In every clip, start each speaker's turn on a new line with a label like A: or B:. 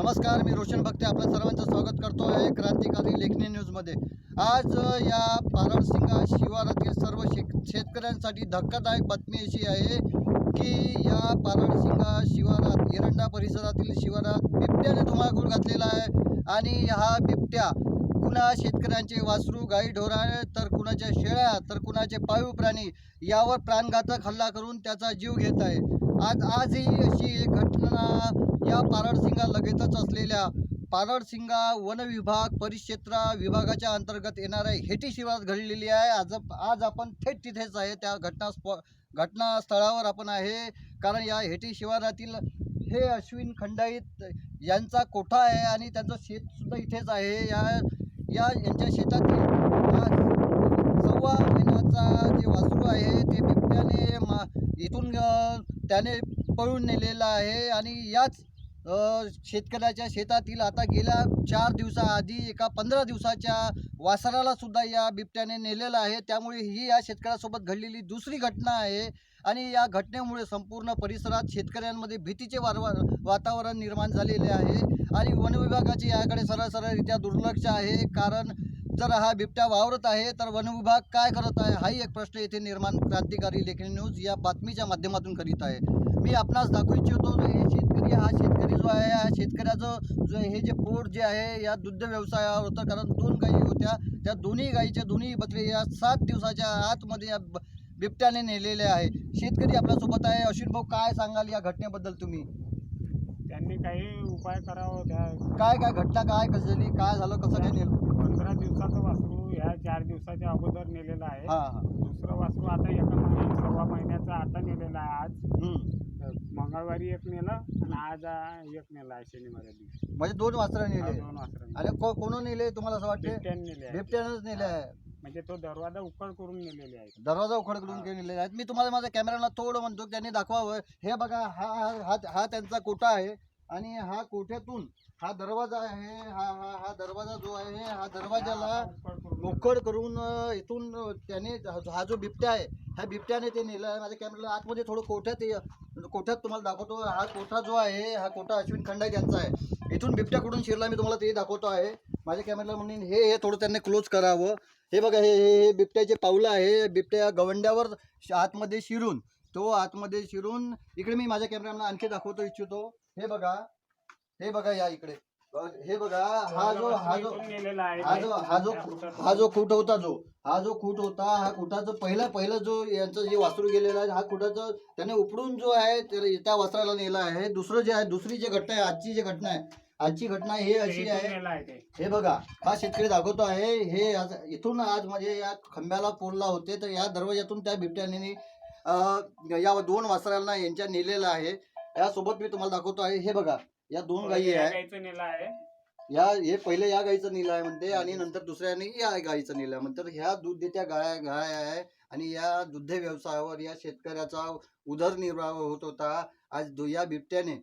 A: नमस्कार, मी रोशन भक्ते आपल्या सर्वांचं स्वागत करतो आहे क्रांतिकारी लेखनी न्यूजमध्ये। आज या पारडसिंगा शिवारातील सर्व शेतकऱ्यांसाठी धक्कादायक बातमी अशी आहे की या पारडसिंगा शिवारात एरंडा परिसरातील शिवारात बिबट्याने धुमाकूळ घातलेला आहे। आणि हा बिबट्या कुणा शेतकऱ्यांचे वासरू गाई ढोराळे तर कुणाच्या शेळ्या तर कुणाचे पाळीव प्राणी यावर प्राणघातक हल्ला करून त्याचा जीव घेत आहे। आजही अशी एक घटना या पारडसिंगा लगेचच असलेल्या पारडसिंगा वन विभाग परिक्षेत्र विभागाच्या अंतर्गत येणाऱ्या हेटी शिवारात घडलेली आहे। आज आपण थेट तिथेच आहे, त्या घटनास्थळावर आपण आहे, कारण या हेटी शिवारातील हे अश्विन खंडाईत यांचा कोठा आहे आणि त्यांचं शेतसुद्धा इथेच आहे। यांच्या शेतातील सव्वा महिन्याचा जे वासरू आहे ते बिबट्याने इथून त्याने पळून नेलेला आहे। आणि याच शेतकऱ्याच्या शेतातील आता गेल्या 4 दिवसाआधी एका 15 दिवसाच्या वासराला सुद्धा या बिबट्याने नेलेला आहे। त्यामुळे ही या शेतकऱ्यासोबत घडलेली दुसरी घटना आहे आणि या घटनेमुळे संपूर्ण परिसरात शेतकऱ्यांमध्ये भीतीचे वातावरण निर्माण झालेले आहे आणि वन विभागाचे याकडे सरळरित्या दुर्लक्ष आहे। कारण जर हा बिबट्या वावरत आहे तर वन विभाग काय करत आहे, हाही एक प्रश्न येथे निर्माण क्रांतिकारी लेखनी न्यूज या बातमीच्या माध्यमातून करीत आहे। मी आपणास दाखवू इच्छितो हा शेतकरी जो आहे, या शेतकऱ्याचं हे जे पोट जे आहे या दुग्ध व्यवसायावर होतं, कारण 2 गायी होत्या, त्या दोन्ही बकरे या 7 दिवसाच्या आतमध्ये या बिबट्याने नेलेले आहे। शेतकरी आपल्यासोबत आहे। अश्विन भाऊ, काय सांगाल या घटनेबद्दल तुम्ही?
B: त्यांनी काही उपाय करावा,
A: काय घटना काय झाली, काय झालं, कसं काय नेलं?
B: 15 दिवसाचं वासरू ह्या 4 दिवसाच्या अगोदर नेलेलं आहे। दुसरं वासरू आता सव्वा महिन्याचा आता नेलेला आहे। आज मंगळवारी एक नेलं आणि आज एक नेला आहे शनिवारी दिवशी।
A: म्हणजे 2 वासरं नेले?
B: 2 वासरं।
A: आणि कोण नेले तुम्हाला असं वाटतं?
B: बिबट्यानेच
A: नेले आहे।
B: म्हणजे तो दरवाजा उघड करून नेलेले आहे,
A: दरवाजा उघड करून नेलेले आहेत। मी तुम्हाला माझ्या कॅमेराला थोडं म्हणतो, त्यांनी दाखवावं। हे बघा, हा त्यांचा कोठा आहे आणि हा कोठ्यातून हा दरवाजा आहे, हा दरवाजा जो आहे, हा दरवाजाला उघड करून इथून त्याने हा जो बिबट्या आहे ह्या बिबट्याने ते नेलं आहे। माझ्या कॅमेराला आतमध्ये थोडं कोठ्यात तुम्हाला दाखवतो। हा कोठा जो आहे, हा कोठा अश्विन खंडाईत यांचा आहे। इथून बिबट्या कुठून शिरला मी तुम्हाला ते दाखवतो आहे। माझ्या कॅमेराला म्हणून हे थोडं त्यांनी क्लोज करावं। हे बघा, हे बिबट्याचे पावलं आहे। बिबट्या गवंड्यावर आतमध्ये शिरून इकडे मी माझ्या कॅमेराला आणखी दाखवतो इच्छितो। हे बघा या इकडे, हे बघा, हा जो खूट होता, हा खुटाचं पहिलं जो यांचं जे वासरू गेलेलं आहे, हा खुटाचं त्याने उपडून जो आहे त्या वासराला नेला आहे। दुसरी जी घटना आहे, आजची घटना हे अशी आहे। हे बघा, हा शेतकरी दाखवतो आहे, हे इथून आज म्हणजे या खंब्याला पोरला होते तर या दरवाजातून त्या बिबट्याने या 2 वासरांना यांच्या नेलेला आहे। यासोबत मी तुम्हाला दाखवतो आहे। हे बघा, या 2 गायी आहे, हे पहिले या गायीचं नेलं आहे म्हणते आणि नंतर दुसऱ्याने या गायीचं नेलं म्हणतात। ह्या दूध देत्या गाय आहे आणि या दुग्ध व्यवसायावर या शेतकऱ्याचा उदरनिर्वाह होत होता। आज या बिबट्याने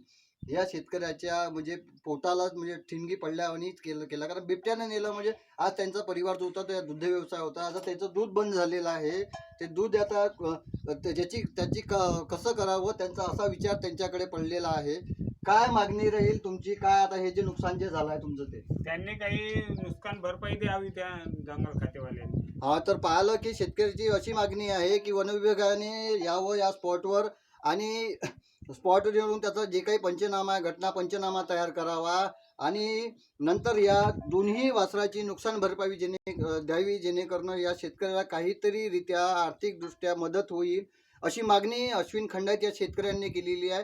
A: या शेतकऱ्याच्या म्हणजे पोटाला म्हणजे ठिणगी पडल्यावानीच केलं, कारण बिबट्याने नेलं म्हणजे आज त्यांचा परिवार जो होता तो या दुग्ध व्यवसाय होता। आता त्याचं दूध बंद झालेलं आहे। ते दूध आता त्याची कसं करावं त्यांचा असा विचार त्यांच्याकडे पडलेला आहे। काय मागणी राहील तुमची? काय आता हे जे नुकसान जे झालंय तुमचं ते
B: त्यांनी काही नुकसान भरपाई द्यावी त्या जंगल खातेवाल्यांनी।
A: हा, तर पाहिलं की शेतकऱ्याची अशी मागणी आहे की वन विभागाने यावं या स्पॉटवर आणि स्पॉटवर येऊन त्याचा जे काही पंचनामा आहे, घटना पंचनामा तयार करावा आणि नंतर या दोन्ही वासराची नुकसान भरपाई द्यावी, जेणेकरून या शेतकऱ्याला काहीतरी रित्या आर्थिकदृष्ट्या मदत होईल, अशी मागणी अश्विन खंडाईत या शेतकऱ्यांनी केलेली आहे।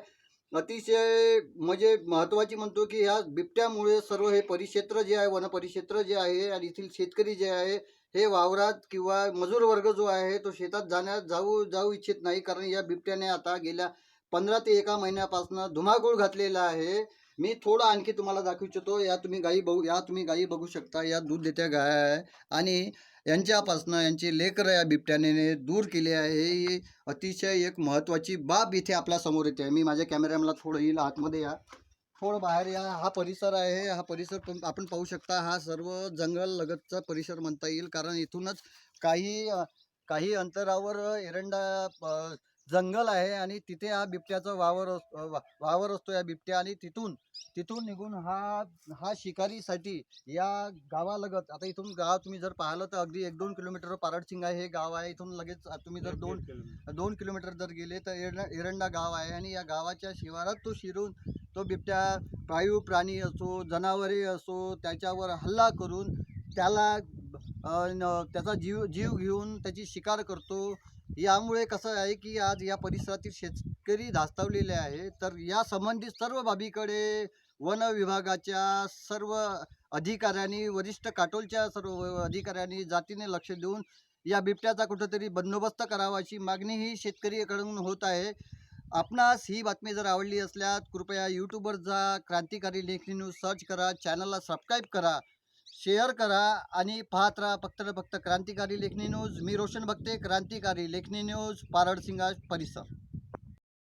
A: अतिशय म्हणजे महत्त्वाची म्हणतो की ह्या बिबट्यामुळे सर्व हे परिक्षेत्र जे आहे, वन परिक्षेत्र जे आहे आणि येथील शेतकरी जे आहे हे वावरात किंवा मजूर वर्ग जो आहे तो शेतात जाऊ इच्छित नाही, कारण या बिबट्याने आता गेल्या 15 ते 1 महिन्यापासून धुमाकूळ घातलेला आहे। मी थोडं आणखी तुम्हाला दाखवू इच्छितो। तुम्ही गायी बघू शकता, या दूध देत्या गाय आहे आणि यांच्यापासून यांचे लेकरं या बिबट्याने दूर केले आहे। ही अतिशय एक महत्त्वाची बाब इथे आपल्या समोर येते आहे। मी माझ्या कॅमेरामॅनला थोडं येईल आतमध्ये या, थोडं बाहेर या। हा परिसर आहे, हा परिसर आपण पाहू शकता। हा सर्व जंगल लगतचा परिसर म्हणता येईल, कारण इथूनच काही अंतरावर एरंडा जंगल आहे आणि तिथे हा बिबट्याचा वावर असतो या बिबट्या, आणि तिथून निघून हा शिकारीसाठी या गावालगत, आता इथून गाव तुम्ही जर पाहिलं तर अगदी 1-2 किलोमीटर पारडसिंगा हे गाव आहे. इथून लगेच तुम्ही जर 2 किलोमीटर जर गेले तर एरंडा गाव आहे, आणि या गावाच्या शिवारात तो शिरून तो बिबट्या पाळीव प्राणी असो, जनावरे असो, त्याच्यावर हल्ला करून त्याचा जीव घेऊन त्याची शिकार करतो. यामुळे कसं आहे की आज या परिसरातील शेतकरी धास्तावलेले आहे. तर या संबंधित सर्व बाबीकडे वन विभागाच्या सर्व अधिकाऱ्यांनी, वरिष्ठ काटोलच्या सर्व अधिकाऱ्यांनी जातीने लक्ष देऊन या बिबट्याचा कुठंतरी बंदोबस्त करावा अशी मागणी ही शेतकरीकडून होत आहे. आपणास ही बातमी जर आवडली असल्यास कृपया यूट्यूबवर जा, क्रांतिकारी लेखनी न्यूज सर्च करा, चॅनलला सबस्क्राईब करा, शेअर करा आणि पाहत राहा फक्त क्रांतिकारी लेखनी न्यूज. मी रोशन बघते, क्रांतिकारी लेखनी न्यूज, पारडसिंगा परिसर.